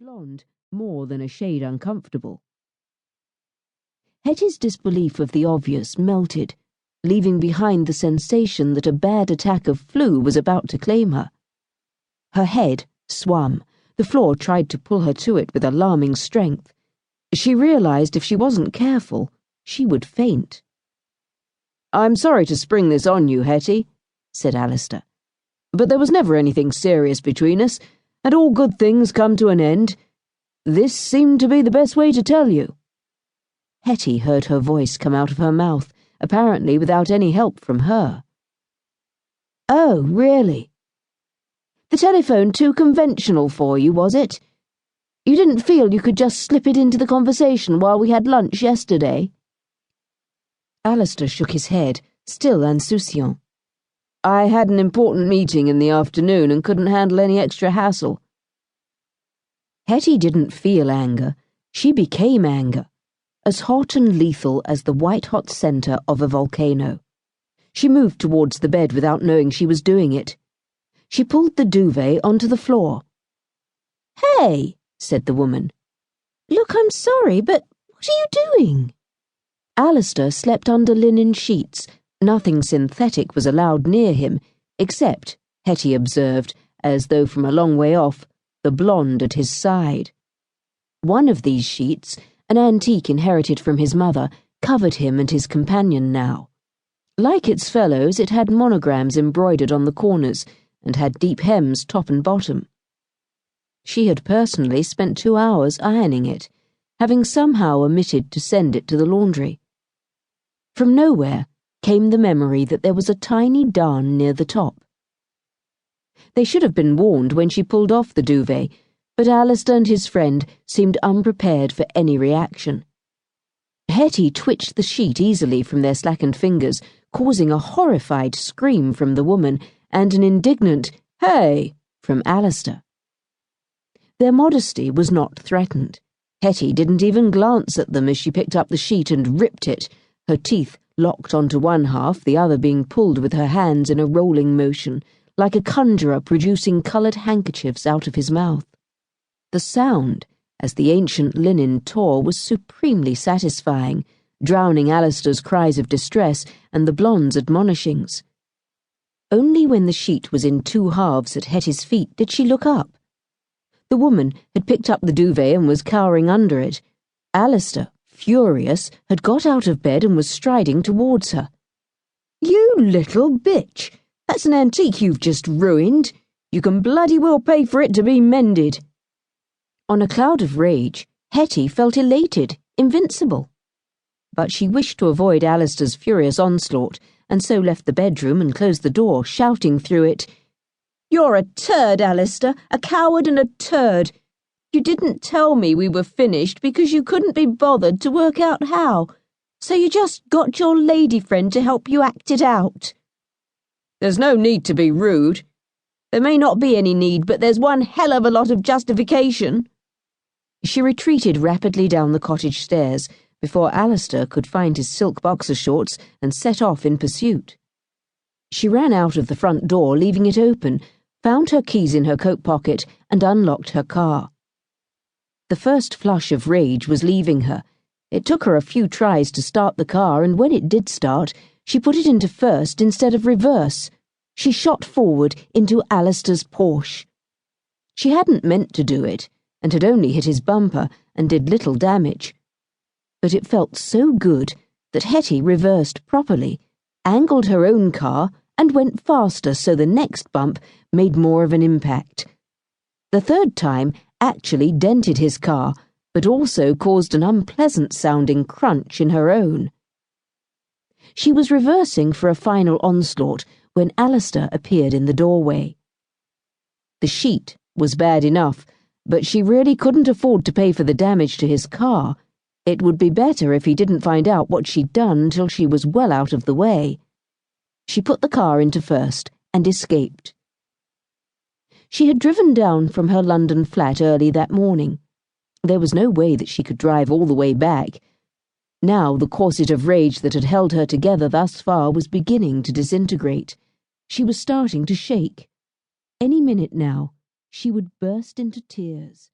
blonde more than a shade uncomfortable. Hettie's disbelief of the obvious melted, leaving behind the sensation that a bad attack of flu was about to claim her. Her head swam. The floor tried to pull her to it with alarming strength. She realized if she wasn't careful, she would faint. "I'm sorry to spring this on you, Hettie," said Alistair, "but there was never anything serious between us, and all good things come to an end. This seemed to be the best way to tell you." Hettie heard her voice come out of her mouth, apparently without any help from her. "Oh, really? The telephone too conventional for you, was it? You didn't feel you could just slip it into the conversation while we had lunch yesterday?" Alistair shook his head, still insouciant. "I had an important meeting in the afternoon and couldn't handle any extra hassle." Hettie didn't feel anger. She became anger, as hot and lethal as the white-hot center of a volcano. She moved towards the bed without knowing she was doing it. She pulled the duvet onto the floor. "Hey," said the woman. "Look, I'm sorry, but what are you doing?" Alistair slept under linen sheets. Nothing synthetic was allowed near him, except, Hettie observed, as though from a long way off, the blonde at his side. One of these sheets, an antique inherited from his mother, covered him and his companion now. Like its fellows, it had monograms embroidered on the corners and had deep hems top and bottom. She had personally spent 2 hours ironing it, having somehow omitted to send it to the laundry. From nowhere came the memory that there was a tiny darn near the top. They should have been warned when she pulled off the duvet, but Alistair and his friend seemed unprepared for any reaction. Hettie twitched the sheet easily from their slackened fingers, causing a horrified scream from the woman and an indignant "Hey!" from Alistair. Their modesty was not threatened. Hettie didn't even glance at them as she picked up the sheet and ripped it, her teeth locked onto one half, the other being pulled with her hands in a rolling motion, like a conjurer producing coloured handkerchiefs out of his mouth. The sound, as the ancient linen tore, was supremely satisfying, drowning Alistair's cries of distress and the blonde's admonishings. Only when the sheet was in 2 halves at Hettie's feet did she look up. The woman had picked up the duvet and was cowering under it. Alistair, furious, had got out of bed and was striding towards her. "You little bitch! That's an antique you've just ruined. You can bloody well pay for it to be mended." On a cloud of rage, Hettie felt elated, invincible. But she wished to avoid Alistair's furious onslaught, and so left the bedroom and closed the door, shouting through it, "You're a turd, Alistair, a coward and a turd. You didn't tell me we were finished because you couldn't be bothered to work out how, so you just got your lady friend to help you act it out." "There's no need to be rude. There may not be any need, but there's one hell of a lot of justification." She retreated rapidly down the cottage stairs before Alistair could find his silk boxer shorts and set off in pursuit. She ran out of the front door, leaving it open, found her keys in her coat pocket, and unlocked her car. The first flush of rage was leaving her. It took her a few tries to start the car, and when it did start, she put it into first instead of reverse. She shot forward into Alistair's Porsche. She hadn't meant to do it, and had only hit his bumper and did little damage. But it felt so good that Hettie reversed properly, angled her own car, and went faster so the next bump made more of an impact. The third time actually dented his car, but also caused an unpleasant-sounding crunch in her own. She was reversing for a final onslaught when Alistair appeared in the doorway. The sheet was bad enough, but she really couldn't afford to pay for the damage to his car. It would be better if he didn't find out what she'd done until she was well out of the way. She put the car into first and escaped. She had driven down from her London flat early that morning. There was no way that she could drive all the way back. Now the corset of rage that had held her together thus far was beginning to disintegrate. She was starting to shake. Any minute now, she would burst into tears.